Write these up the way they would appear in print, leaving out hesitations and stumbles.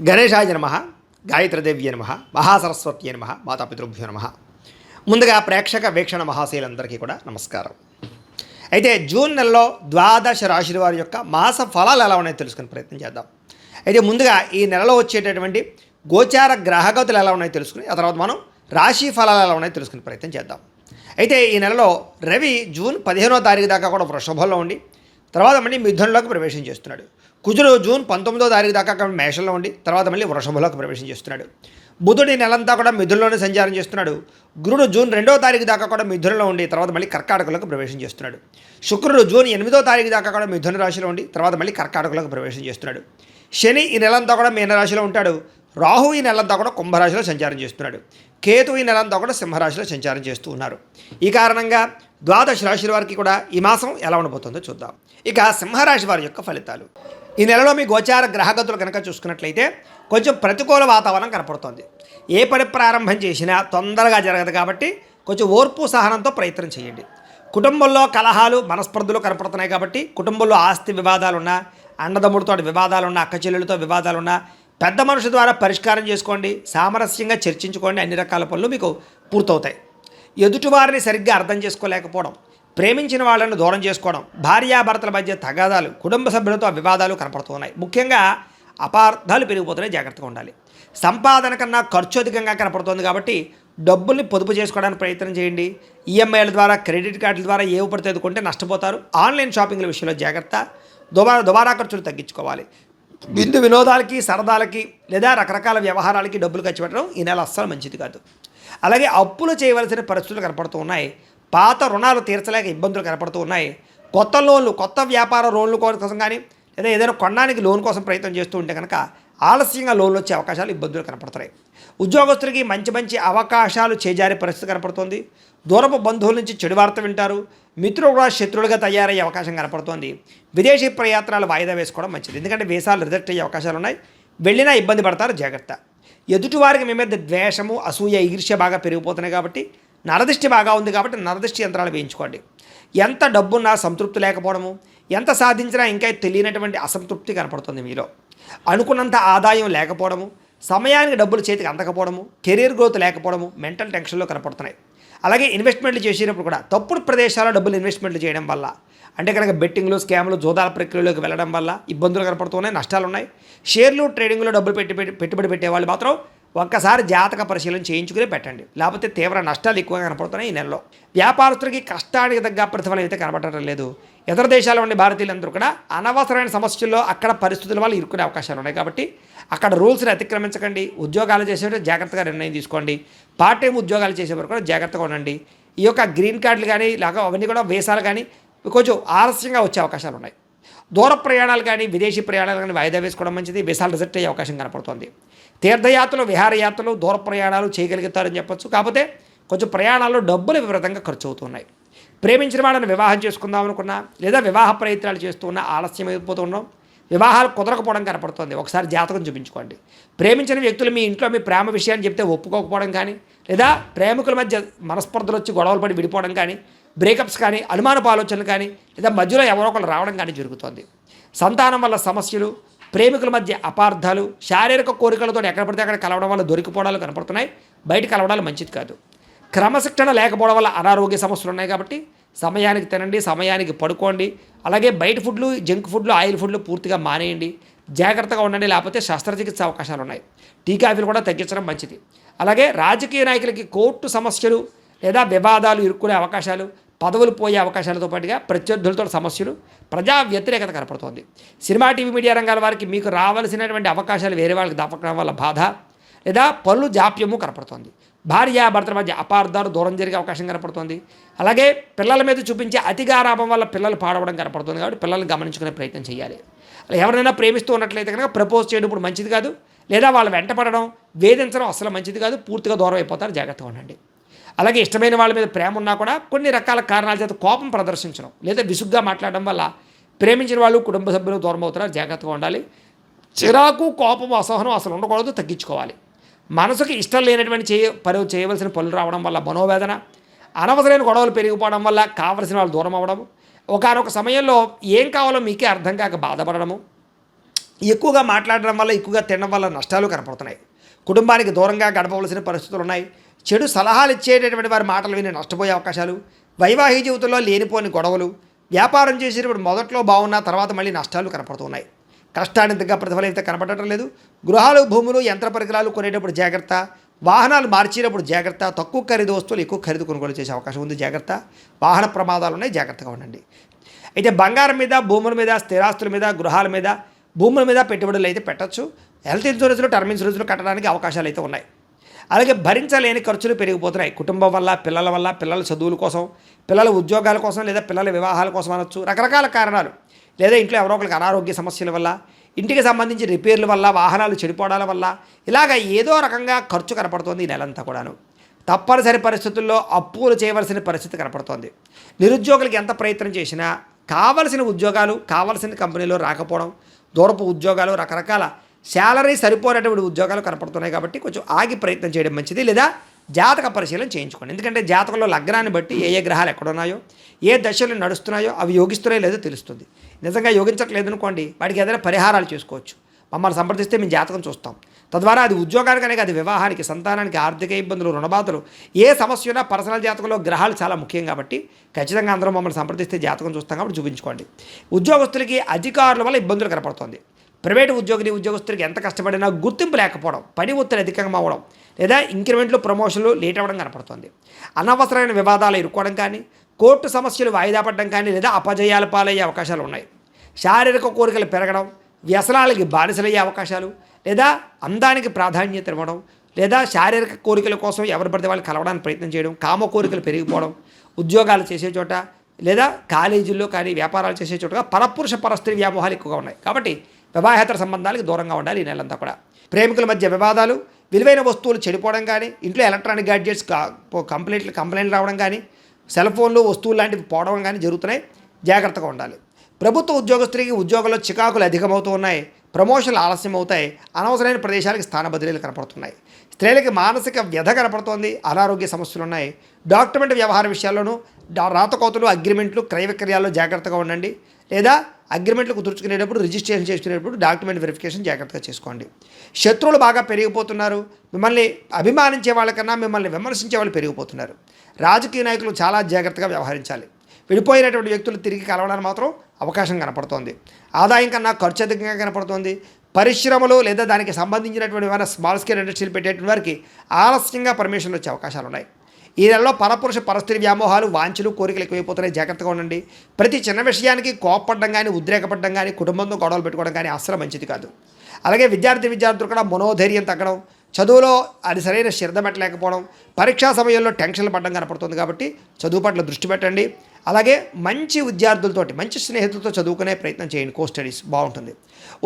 గణేశాయ నమ, గాయత్రీదేవ్య నమ, మహాసరస్వత్యే నమ, మాతాపితృభ్యో నమ. ముందుగా ప్రేక్షక వీక్షణ మహాశయులందరికీ కూడా నమస్కారం. అయితే జూన్ నెలలో ద్వాదశ రాశుల వారి యొక్క మాస ఫలాలు ఎలా ఉన్నాయో తెలుసుకునే ప్రయత్నం చేద్దాం. అయితే ముందుగా ఈ నెలలో వచ్చేటటువంటి గోచార గ్రహగతులు ఎలా ఉన్నాయో తెలుసుకుని ఆ తర్వాత మనం రాశి ఫలాలు ఎలా ఉన్నాయో తెలుసుకునే ప్రయత్నం చేద్దాం. అయితే ఈ నెలలో రవి జూన్ 15వ తారీఖు దాకా కూడా వృషభంలో ఉండి తర్వాత మళ్ళీ మిథునంలోకి ప్రవేశం చేస్తున్నాడు. కుజుడు జూన్ 19వ తారీఖు దాకా మేషంలో ఉండి తర్వాత మళ్ళీ వృషభంలోకి ప్రవేశం చేస్తున్నాడు. బుధుడు ఈ నెలంతా కూడా మిథునంలోనే సంచారం చేస్తున్నాడు. గురుడు జూన్ 2వ తారీఖు దాకా కూడా మిథునంలో ఉండి తర్వాత మళ్ళీ కర్కాటకంలోకి ప్రవేశం చేస్తున్నాడు. శుక్రుడు జూన్ 8వ తారీఖు దాకా కూడా మిథున రాశిలో ఉండి తర్వాత మళ్ళీ కర్కాటకంలోకి ప్రవేశం చేస్తున్నాడు. శని ఈ నెలంతా కూడా మీనరాశిలో ఉంటాడు. రాహు ఈ నెలంతా కూడా కుంభరాశిలో సంచారం చేస్తున్నాడు. కేతు ఈ నెలంతా కూడా సింహరాశిలో సంచారం చేస్తూ ఉన్నారు. ఈ కారణంగా ద్వాదశ రాశుల వారికి కూడా ఈ మాసం ఎలా ఉండబోతుందో చూద్దాం. ఇక సింహరాశి వారి యొక్క ఫలితాలు. ఈ నెలలో మీ గోచార గ్రహగతులు కనుక చూసుకున్నట్లయితే కొంచెం ప్రతికూల వాతావరణం కనపడుతోంది. ఏ పని ప్రారంభం చేసినా తొందరగా జరగదు కాబట్టి కొంచెం ఓర్పు సహనంతో ప్రయత్నం చేయండి. కుటుంబంలో కలహాలు మనస్పర్ధలు కనపడుతున్నాయి కాబట్టి కుటుంబంలో ఆస్తి వివాదాలున్నా, అన్నదమ్ముడితో వివాదాలున్నా, అక్క చెల్లెలతో వివాదాలున్నా పెద్ద మనుషుల ద్వారా పరిష్కారం చేసుకోండి. సామరస్యంగా చర్చించుకోండి. అన్ని రకాల పనులు మీకు పూర్తవుతాయి. ఎదుటివారిని సరిగ్గా అర్థం చేసుకోలేకపోవడం, ప్రేమించిన వాళ్ళను దూరం చేసుకోవడం, భార్యాభర్తల మధ్య తగాదాలు, కుటుంబ సభ్యులతో వివాదాలు కనపడుతున్నాయి. ముఖ్యంగా అపార్థాలు పెరిగిపోతున్నాయి. జాగ్రత్తగా ఉండాలి. సంపాదన కన్నా ఖర్చు అధికంగా కనపడుతుంది కాబట్టి డబ్బుల్ని పొదుపు చేసుకోవడానికి ప్రయత్నం చేయండి. ఈఎంఐల ద్వారా, క్రెడిట్ కార్డుల ద్వారా ఏవి పడితే ఎదుర్కొంటే నష్టపోతారు. ఆన్లైన్ షాపింగ్ల విషయంలో జాగ్రత్త. దుబారా ఖర్చులు తగ్గించుకోవాలి. విందు వినోదాలకి, సరదాలకి లేదా రకరకాల వ్యవహారాలకి డబ్బులు ఖర్చు పెట్టడం ఈ నెల అస్సలు మంచిది కాదు. అలాగే అప్పులు చేయవలసిన పరిస్థితులు కనపడుతూ ఉన్నాయి. పాత రుణాలు తీర్చలేక ఇబ్బందులు కనపడుతూ ఉన్నాయి. కొత్త లోన్లు, కొత్త వ్యాపార లోన్లు కోసం కానీ లేదా ఏదైనా కొనడానికి లోన్ కోసం ప్రయత్నం చేస్తూ ఉంటే కనుక ఆలస్యంగా లోన్లు వచ్చే అవకాశాలు, ఇబ్బందులు కనపడుతున్నాయి. ఉద్యోగస్తులకి మంచి మంచి అవకాశాలు చేజారే పరిస్థితి కనపడుతోంది. దూరపు బంధువుల నుంచి చెడు వార్త వింటారు. మిత్రులు కూడా శత్రువులుగా తయారయ్యే అవకాశం కనపడుతోంది. విదేశీ ప్రయాత్నాలు వాయిదా వేసుకోవడం మంచిది. ఎందుకంటే వీసాలు రిజెక్ట్ అయ్యే అవకాశాలు ఉన్నాయి. వెళ్ళినా ఇబ్బంది పడతారు. జాగ్రత్త. ఎదుటివారికి మీ మీద ద్వేషము, అసూయ, ఈర్ష్య బాగా పెరిగిపోతున్నాయి కాబట్టి నరదృష్టి బాగా ఉంది కాబట్టి నరదృష్టి యంత్రాలు వేయించుకోండి. ఎంత డబ్బున్నా సంతృప్తి లేకపోవడము, ఎంత సాధించినా ఇంకా తెలియనటువంటి అసంతృప్తి కనపడుతుంది మీలో. అనుకున్నంత ఆదాయం లేకపోవడము, సమయానికి డబ్బులు చేతికి అందకపోవడము, కెరీర్ గ్రోత్ లేకపోవడము, మెంటల్ టెన్షన్లో కనపడుతున్నాయి. అలాగే ఇన్వెస్ట్మెంట్లు చేసినప్పుడు కూడా తప్పుడు ప్రదేశాల్లో డబ్బులు ఇన్వెస్ట్మెంట్లు చేయడం వల్ల, అంటే కనుక బెట్టింగ్లు, స్కామ్లు, జోదాల ప్రక్రియలోకి వెళ్ళడం వల్ల ఇబ్బందులు కనపడుతున్నాయి, నష్టాలు ఉన్నాయి. షేర్లు, ట్రేడింగ్లో డబ్బులు పెట్టుబడి పెట్టేవాళ్ళు మాత్రం ఒక్కసారి జాతక పరిశీలన చేయించుకుని పెట్టండి. లేకపోతే తీవ్ర నష్టాలు ఎక్కువగా కనపడుతున్నాయి ఈ నెలలో. వ్యాపారస్తులకి కష్టానికి తగ్గ ప్రతిఫలం అయితే కనపడటం లేదు. ఇతర దేశాల్లో ఉండే భారతీయులందరూ కూడా అనవసరమైన సమస్యల్లో అక్కడ పరిస్థితుల వల్ల ఇరుక్కునే అవకాశాలు ఉన్నాయి కాబట్టి అక్కడ రూల్స్ని అతిక్రమించకండి. ఉద్యోగాలు చేసేవారు జాగ్రత్తగా నిర్ణయం తీసుకోండి. పార్ట్ టైం ఉద్యోగాలు చేసేవారు కూడా జాగ్రత్తగా ఉండండి. ఈ యొక్క గ్రీన్ కార్డులు కానీ లాగా అవన్నీ కూడా వీసాలు కానీ కొంచెం ఆలస్యంగా వచ్చే అవకాశాలు ఉన్నాయి. దూర ప్రయాణాలు కానీ, విదేశీ ప్రయాణాలు కానీ వాయిదా వేసుకోవడం మంచిది. వీసాలు రిజెక్ట్ అయ్యే అవకాశం కనపడుతుంది. తీర్థయాత్రలు, విహారయాత్రలు, దూర ప్రయాణాలు చేయగలుగుతారని చెప్పొచ్చు. కాకపోతే కొంచెం ప్రయాణాల్లో డబ్బులు విపరీతంగా ఖర్చు అవుతున్నాయి. ప్రేమించిన వాళ్ళని వివాహం చేసుకుందాం అనుకున్నా లేదా వివాహ ప్రయత్నాలు చేస్తూ ఉన్నా ఆలస్యం అయిపోతూ ఉన్నాం. వివాహాలు కుదరకపోవడం కనపడుతుంది. ఒకసారి జాతకం చూపించుకోండి. ప్రేమించిన వ్యక్తులు మీ ఇంట్లో మీ ప్రేమ విషయాన్ని చెప్తే ఒప్పుకోకపోవడం కానీ లేదా ప్రేమికుల మధ్య మనస్పర్ధలు వచ్చి గొడవలు పడి విడిపోవడం కానీ, బ్రేకప్స్ కానీ, అనుమానపు ఆలోచనలు కానీ లేదా మధ్యలో ఎవరో ఒకరు రావడం కానీ జరుగుతుంది. సంతానం వల్ల సమస్యలు, ప్రేమికుల మధ్య అపార్థాలు, శారీరక కోరికలతో ఎక్కడ పడితే అక్కడ కలవడం వల్ల దొరికిపోవడాలు కనపడుతున్నాయి. బయట కలవడాలు మంచిది కాదు. క్రమశిక్షణ లేకపోవడం వల్ల అనారోగ్య సమస్యలు ఉన్నాయి కాబట్టి సమయానికి తినండి, సమయానికి పడుకోండి. అలాగే బయట ఫుడ్లు, జంక్ ఫుడ్లు, ఆయిల్ ఫుడ్లు పూర్తిగా మానేయండి. జాగ్రత్తగా ఉండండి. లేకపోతే శస్త్రచికిత్స అవకాశాలు ఉన్నాయి. టీ కాఫీలు కూడా తగ్గించడం మంచిది. అలాగే రాజకీయ నాయకులకి కోర్టు సమస్యలు లేదా వివాదాలు ఇరుక్కునే అవకాశాలు, పదవులు పోయే అవకాశాలతో పాటుగా ప్రత్యర్థులతో సమస్యలు, ప్రజా వ్యతిరేకత కనపడుతోంది. సినిమా, టీవీ, మీడియా రంగాల వారికి మీకు రావాల్సినటువంటి అవకాశాలు వేరే వాళ్ళకి దక్కడం వల్ల బాధ లేదా పనులు జాప్యము కనపడుతోంది. భార్యాభర్తల మధ్య అపార్థాలు, దూరం జరిగే అవకాశం కనపడుతుంది. అలాగే పిల్లల మీద చూపించే అతిగారాభం వల్ల పిల్లలు పాడవడం కనపడుతుంది. కాబట్టి పిల్లల్ని గమనించుకునే ప్రయత్నం చేయాలి. అలా ఎవరైనా ప్రేమిస్తూ ఉన్నట్లయితే కనుక ప్రపోజ్ చేయడం ఇప్పుడు మంచిది కాదు. లేదా వాళ్ళు వెంటపడడం, వేధించడం అసలు మంచిది కాదు. పూర్తిగా దూరం అయిపోతారు. జాగ్రత్తగా ఉండండి. అలాగే ఇష్టమైన వాళ్ళ మీద ప్రేమ ఉన్నా కూడా కొన్ని రకాల కారణాల చేత కోపం ప్రదర్శించడం లేదా విసుగ్గా మాట్లాడడం వల్ల ప్రేమించిన వాళ్ళు, కుటుంబ సభ్యులు దూరం అవుతారు. జాగ్రత్తగా ఉండాలి. చిరాకు, కోపం, అసహనం అసలు ఉండకూడదు. తగ్గించుకోవాలి. మనసుకి ఇష్టం లేనటువంటి చేయవలసిన పనులు రావడం వల్ల మనోవేదన, అనవసరమైన గొడవలు పెరిగిపోవడం వల్ల కావలసిన వాళ్ళు దూరం అవ్వడము, ఒకానొక సమయంలో ఏం కావాలో మీకే అర్థం కాక బాధపడడము, ఎక్కువగా మాట్లాడడం వల్ల, ఎక్కువగా తినడం వల్ల నష్టాలు కనపడుతున్నాయి. కుటుంబానికి దూరంగా గడపవలసిన పరిస్థితులు ఉన్నాయి. చెడు సలహాలు ఇచ్చేటటువంటి వారి మాటలు విని నష్టపోయే అవకాశాలు, వైవాహిక జీవితంలో లేనిపోని గొడవలు, వ్యాపారం చేసేటప్పుడు మొదట్లో బాగున్నా తర్వాత మళ్ళీ నష్టాలు కనపడుతున్నాయి. కష్టానికి తగ్గ ప్రతిఫలం అయితే కనపడటం లేదు. గృహాలు, భూములు, యంత్ర పరికరాలు కొనేటప్పుడు జాగ్రత్త, వాహనాలు మార్చేటప్పుడు జాగ్రత్త, తక్కువ ఖరీదు వస్తువులు ఎక్కువ ఖరీదు కొనుగోలు చేసే అవకాశం ఉంది, జాగ్రత్త. వాహన ప్రమాదాలు ఉన్నాయి, జాగ్రత్తగా ఉండండి. అయితే బంగారం మీద, భూముల మీద, స్థిరాస్తుల మీద, గృహాల మీద, భూముల మీద పెట్టుబడులు అయితే పెట్టచ్చు. హెల్త్ ఇన్సూరెన్స్లు, టర్మ్ ఇన్సూరెన్స్లు కట్టడానికి అవకాశాలు అయితే ఉన్నాయి. అలాగే భరించలేని ఖర్చులు పెరిగిపోతున్నాయి. కుటుంబం వల్ల, పిల్లల చదువుల కోసం, పిల్లల ఉద్యోగాల కోసం, లేదా పిల్లల వివాహాల కోసం అనొచ్చు. రకరకాల కారణాలు, లేదా ఇంట్లో ఎవరో ఒకరికి అనారోగ్య సమస్యల వల్ల, ఇంటికి సంబంధించి రిపేర్ల వల్ల, వాహనాలు చెడిపోవడాల వల్ల, ఇలాగ ఏదో రకంగా ఖర్చు కనపడుతోంది ఈ నెలంతా కూడాను. తప్పనిసరి పరిస్థితుల్లో అప్పులు చేయవలసిన పరిస్థితి కనపడుతోంది. నిరుద్యోగులకి ఎంత ప్రయత్నం చేసినా కావలసిన ఉద్యోగాలు, కావలసిన కంపెనీలో రాకపోవడం, దూరపు ఉద్యోగాలు, రకరకాల శాలరీ సరిపోయేటువంటి ఉద్యోగాలు కనపడుతున్నాయి. కాబట్టి కొంచెం ఆగి ప్రయత్నం చేయడం మంచిది, లేదా జాతక పరిశీలన చేయించుకోండి. ఎందుకంటే జాతకంలో లగ్నాన్ని బట్టి ఏ ఏ గ్రహాలు ఎక్కడున్నాయో, ఏ దశలు నడుస్తున్నాయో అవి యోగిస్తున్నాయో లేదో తెలుస్తుంది. నిజంగా యోగించట్లేదు అనుకోండి, వాటికి ఏదైనా పరిహారాలు చేసుకోవచ్చు. మమ్మల్ని సంప్రదిస్తే మేము జాతకం చూస్తాం. తద్వారా అది ఉద్యోగానికనే కాదు, వివాహానికి, సంతానానికి, ఆర్థిక ఇబ్బందులు, రుణబాధలు, ఏ సమస్య ఉన్నా పర్సనల్ జాతకంలో గ్రహాలు చాలా ముఖ్యం కాబట్టి ఖచ్చితంగా అందరూ మమ్మల్ని సంప్రదిస్తే జాతకం చూస్తాం కాబట్టి చూపించుకోండి. ఉద్యోగస్తులకి అధికారుల వల్ల ఇబ్బందులు కనపడుతుంది. ప్రైవేటు ఉద్యోగస్తులకి ఎంత కష్టపడినా గుర్తింపు లేకపోవడం, పని ఒత్తిడి అధికంగా అవ్వడం, లేదా ఇంక్రిమెంట్లు, ప్రమోషన్లు లేట్ అవ్వడం కనపడుతుంది. అనవసరమైన వివాదాలు ఇరుక్కోవడం కానీ, కోర్టు సమస్యలు వాయిదా పడడం కానీ, లేదా అపజయాల పాలయ్యే అవకాశాలు ఉన్నాయి. శారీరక కోరికలు పెరగడం, వ్యసనాలకి బానిసలయ్యే అవకాశాలు, లేదా అందానికి ప్రాధాన్యత ఇవ్వడం, లేదా శారీరక కోరికల కోసం ఎవరు పడితే వాళ్ళు కలవడానికి ప్రయత్నం చేయడం, కామ కోరికలు పెరిగిపోవడం, ఉద్యోగాలు చేసే చోట లేదా కాలేజీల్లో కానీ, వ్యాపారాలు చేసే చోటగా పరపురుష పరస్త్రీ వ్యామోహాలు ఎక్కువగా ఉన్నాయి. కాబట్టి వివాహేతర సంబంధాలకు దూరంగా ఉండాలి ఈ నెలంతా కూడా. ప్రేమికుల మధ్య వివాదాలు, విలువైన వస్తువులు చెడిపోవడం కానీ, ఇంట్లో ఎలక్ట్రానిక్ గ్యాడ్జెట్స్ కంప్లైంట్లు రావడం కానీ, సెల్ ఫోన్లు, వస్తువులు లాంటివి పోవడం కానీ జరుగుతున్నాయి, జాగ్రత్తగా ఉండాలి. ప్రభుత్వ ఉద్యోగస్తులకి ఉద్యోగంలో చికాకులు అధికమవుతూ ఉన్నాయి, ప్రమోషన్లు ఆలస్యం అవుతాయి, అనవసరమైన ప్రదేశాలకు స్థాన బదిలీలు కనపడుతున్నాయి. స్త్రీలకి మానసిక వ్యధ కనపడుతోంది, అనారోగ్య సమస్యలు ఉన్నాయి. డాక్యుమెంట్ వ్యవహార విషయాల్లోనూ రాతకోతలు, అగ్రిమెంట్లు, క్రయ విక్రయాల్లో జాగ్రత్తగా ఉండండి. లేదా అగ్రిమెంట్లు కుదుర్చుకునేటప్పుడు, రిజిస్ట్రేషన్ చేసుకునేటప్పుడు డాక్యుమెంట్ వెరిఫికేషన్ జాగ్రత్తగా చేసుకోండి. శత్రువులు బాగా పెరిగిపోతున్నారు. మిమ్మల్ని అభిమానించే వాళ్ళకన్నా మిమ్మల్ని విమర్శించే వాళ్ళు పెరిగిపోతున్నారు. రాజకీయ నాయకులు చాలా జాగ్రత్తగా వ్యవహరించాలి. విడిపోయినటువంటి వ్యక్తులు తిరిగి కలవడానికి మాత్రం అవకాశం కనపడుతోంది. ఆదాయం కన్నా ఖర్చు అధికంగా కనపడుతోంది. పరిశ్రమలు లేదా దానికి సంబంధించినటువంటి ఏమైనా స్మాల్ స్కేల్ ఇండస్ట్రీలు పెట్టేటువంటి వారికి ఆలస్యంగా పర్మిషన్లు వచ్చే అవకాశాలు ఉన్నాయి. ఈ నెలలో పరపురుష పరస్త్రీ వ్యామోహాలు, వాంఛలు, కోరికలు ఎక్కువైపోతున్నాయి, జాగ్రత్తగా ఉండండి. ప్రతి చిన్న విషయానికి కోపపడడం కానీ, ఉద్రేకపడడం కానీ, కుటుంబంతో గొడవలు పెట్టుకోవడం కానీ అస్సలు మంచిది కాదు. అలాగే విద్యార్థులు కూడా మనోధైర్యం తగ్గడం, చదువులో అది సరైన శ్రద్ధ పెట్టలేకపోవడం, పరీక్షా సమయంలో టెన్షన్లు పడడం కనపడుతుంది. కాబట్టి చదువు పట్ల దృష్టి పెట్టండి. అలాగే మంచి విద్యార్థులతోటి, మంచి స్నేహితులతో చదువుకునే ప్రయత్నం చేయండి. కో స్టడీస్ బాగుంటుంది.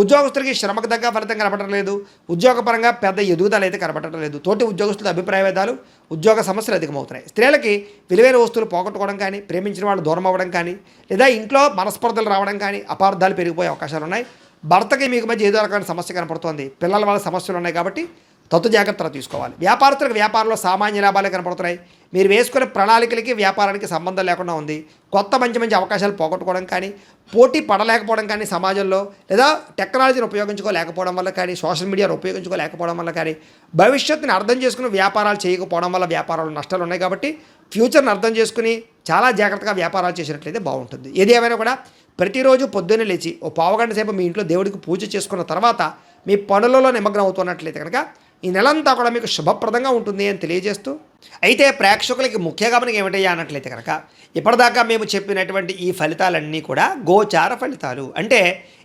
ఉద్యోగస్తులకి శ్రమకు తగ్గ ఫలితం కనపడటం లేదు. ఉద్యోగపరంగా పెద్ద ఎదుగుదల అయితే కనపడటం లేదు. తోటి ఉద్యోగస్తుల అభిప్రాయ భేదాలు, ఉద్యోగ సమస్యలు అధికమవుతున్నాయి. స్త్రీలకి విలువైన వస్తువులు పోగొట్టుకోవడం కానీ, ప్రేమించిన వాళ్ళు దూరం అవ్వడం కానీ, లేదా ఇంట్లో మనస్పర్ధలు రావడం కానీ, అపార్థాలు పెరిగిపోయే అవకాశాలు ఉన్నాయి. భర్తకి మీకు మధ్య ఏదో రకమైన సమస్య కనపడుతోంది. పిల్లల వల్ల సమస్యలు ఉన్నాయి కాబట్టి తత్తు జాగ్రత్తలు తీసుకోవాలి. వ్యాపారస్తులకు వ్యాపారంలో సామాన్య లాభాలే కనపడుతున్నాయి. మీరు వేసుకునే ప్రణాళికలకి వ్యాపారానికి సంబంధం లేకుండా ఉంది. కొత్త మంచి అవకాశాలు పోగొట్టుకోవడం కానీ, పోటీ పడలేకపోవడం కానీ సమాజంలో, లేదా టెక్నాలజీని ఉపయోగించుకోలేకపోవడం వల్ల కానీ, సోషల్ మీడియాను ఉపయోగించుకోలేకపోవడం వల్ల కానీ, భవిష్యత్తుని అర్థం చేసుకుని వ్యాపారాలు చేయకపోవడం వల్ల వ్యాపారాలు నష్టాలు ఉన్నాయి. కాబట్టి ఫ్యూచర్ని అర్థం చేసుకుని చాలా జాగ్రత్తగా వ్యాపారాలు చేసినట్లయితే బాగుంటుంది. ఏది ఏమైనా కూడా ప్రతిరోజు పొద్దున్నే లేచి ఓ పావుగంట సేపు మీ ఇంట్లో దేవుడికి పూజ చేసుకున్న తర్వాత మీ పనులలో నిమగ్నం అవుతున్నట్లయితే కనుక ఈ నెలంతా కూడా మీకు శుభప్రదంగా ఉంటుంది అని తెలియజేస్తూ, అయితే ప్రేక్షకులకి ముఖ్య గమనిక ఏమిటయ్యా అన్నట్లయితే కనుక ఇప్పటిదాకా మేము చెప్పినటువంటి ఈ ఫలితాలన్నీ కూడా గోచార ఫలితాలు. అంటే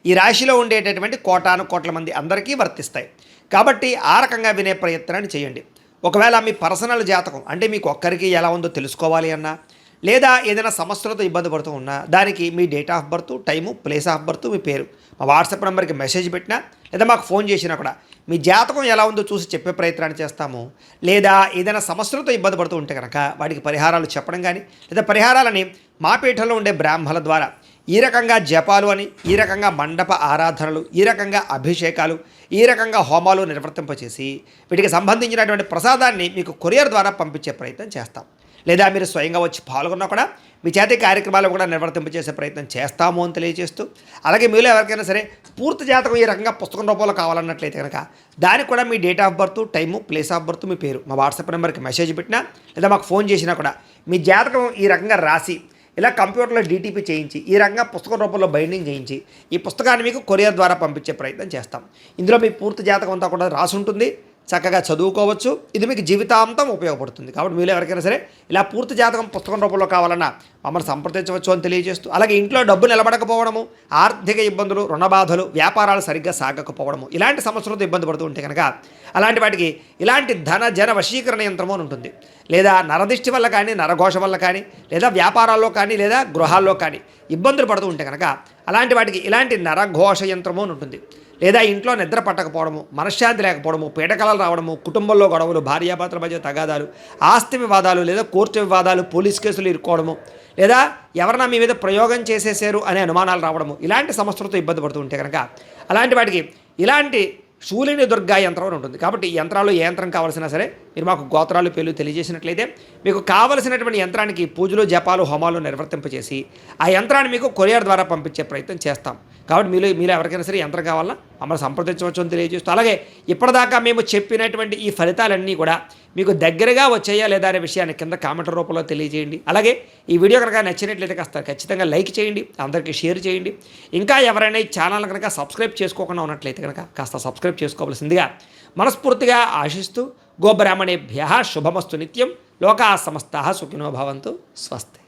ఈ రాశిలో ఉండేటటువంటి కోట్ల మంది అందరికీ వర్తిస్తాయి. కాబట్టి ఆ రకంగా వినే ప్రయత్నాన్ని చేయండి. ఒకవేళ మీ పర్సనల్ జాతకం అంటే మీకు ఒక్కరికి ఎలా ఉందో తెలుసుకోవాలి అన్నా, లేదా ఏదైనా సమస్యలతో ఇబ్బంది పడుతూ ఉన్నా, దానికి మీ date of birth, time, place of birth, మీ పేరు మా వాట్సాప్ నెంబర్కి మెసేజ్ పెట్టినా, లేదా మాకు ఫోన్ చేసినా కూడా మీ జాతకం ఎలా ఉందో చూసి చెప్పే ప్రయత్నాన్ని చేస్తాము. లేదా ఏదైనా సమస్యలతో ఇబ్బంది పడుతూ ఉంటే కనుక వాటికి పరిహారాలు చెప్పడం కానీ, లేదా పరిహారాలని మా పీఠంలో ఉండే బ్రాహ్మణుల ద్వారా ఈ రకంగా జపాలు అని, ఈ రకంగా మండప ఆరాధనలు, ఈ రకంగా అభిషేకాలు, ఈ రకంగా హోమాలు నిర్వర్తింపచేసి వీటికి సంబంధించినటువంటి ప్రసాదాన్ని మీకు కొరియర్ ద్వారా పంపించే ప్రయత్నం చేస్తాం. లేదా మీరు స్వయంగా వచ్చి పాల్గొన్నా కూడా మీ చేతి కార్యక్రమాలు కూడా నిర్వర్తింపచేసే ప్రయత్నం చేస్తాము అని తెలియజేస్తూ, అలాగే మీలో ఎవరికైనా సరే పూర్తి జాతకం ఈ రకంగా పుస్తకం రూపంలో కావాలన్నట్లయితే కనుక దానికి కూడా మీ date of birth, time, place of birth, మీ పేరు మా వాట్సాప్ నెంబర్కి మెసేజ్ పెట్టినా లేదా మాకు ఫోన్ చేసినా కూడా మీ జాతకం ఈ రకంగా రాసి ఇలా కంప్యూటర్లో డీటీపీ చేయించి ఈ రకంగా పుస్తకం రూపంలో బైండింగ్ చేయించి ఈ పుస్తకాన్ని మీకు కొరియర్ ద్వారా పంపించే ప్రయత్నం చేస్తాం. ఇందులో మీ పూర్తి జాతకం అంతా కూడా రాసి ఉంటుంది, చక్కగా చదువుకోవచ్చు. ఇది మీకు జీవితాంతం ఉపయోగపడుతుంది. కాబట్టి మీరు ఎవరికైనా సరే ఇలా పూర్తి జాతకం పుస్తకం రూపంలో కావాలన్నా మమ్మల్ని సంప్రదించవచ్చు అని తెలియజేస్తూ, అలాగే ఇంట్లో డబ్బు నిలబడకపోవడము, ఆర్థిక ఇబ్బందులు, రుణ బాధలు, వ్యాపారాలు సరిగ్గా సాగకపోవడము, ఇలాంటి సమస్యలతో ఇబ్బంది పడుతూ ఉంటే కనుక అలాంటి వాటికి ఇలాంటి ధన జన వశీకరణ యంత్రము అని ఉంటుంది. లేదా నరదిష్టి వల్ల కానీ, నరఘోష వల్ల కానీ, లేదా వ్యాపారాల్లో కానీ, లేదా గృహాల్లో కానీ ఇబ్బందులు పడుతూ ఉంటే కనుక అలాంటి వాటికి ఇలాంటి నరఘోష యంత్రము అని ఉంటుంది. లేదా ఇంట్లో నిద్ర పట్టకపోవడము, మనశ్శాంతి లేకపోవడము, పీడకలలు రావడము, కుటుంబంలో గొడవలు, భార్యాభర్తల మధ్య తగాదాలు, ఆస్తి వివాదాలు, లేదా కోర్టు వివాదాలు, పోలీస్ కేసులు ఇరుక్కోవడము, లేదా ఎవరైనా మీ మీద ప్రయోగం చేసేసారు అనే అనుమానాలు రావడము, ఇలాంటి సమస్యలతో ఇబ్బంది పడుతూ ఉంటే కనుక అలాంటి వాటికి ఇలాంటి శూలిని దుర్గా యంత్రం అని ఉంటుంది. కాబట్టి ఈ యంత్రాలు ఏ యంత్రం కావాల్సినా సరే మీరు మాకు గోత్రాలు పేర్లు తెలియజేసినట్లయితే మీకు కావలసినటువంటి యంత్రానికి పూజలు, జపాలు, హోమాలు నిర్వర్తింపచేసి ఆ యంత్రాన్ని మీకు కొరియర్ ద్వారా పంపించే ప్రయత్నం చేస్తాం. కాబట్టి మీరు ఎవరికైనా సరే యంత్రం కావాలన్నా మమ్మల్ని సంప్రదించవచ్చు అని తెలియజేస్తూ, అలాగే ఇప్పటిదాకా మేము చెప్పినటువంటి ఈ ఫలితాలన్నీ కూడా మీకు దగ్గరగా వచ్చాయా లేదా అనే విషయాన్ని కింద కామెంట్ రూపంలో తెలియజేయండి. అలాగే ఈ వీడియో కనుక నచ్చినట్లయితే కాస్త ఖచ్చితంగా లైక్ చేయండి, అందరికీ షేర్ చేయండి. ఇంకా ఎవరైనా ఈ ఛానల్ కనుక సబ్స్క్రైబ్ చేసుకోకుండా ఉన్నట్లయితే కనుక కాస్త సబ్స్క్రైబ్ చేసుకోవాల్సిందిగా మనస్ఫూర్తిగా ఆశిస్తూ, గోబ్రాహ్మణేభ్యః శుభమస్తు నిత్యం, లోకాః సమస్తాః సుఖినో భవంతు, స్వస్తి.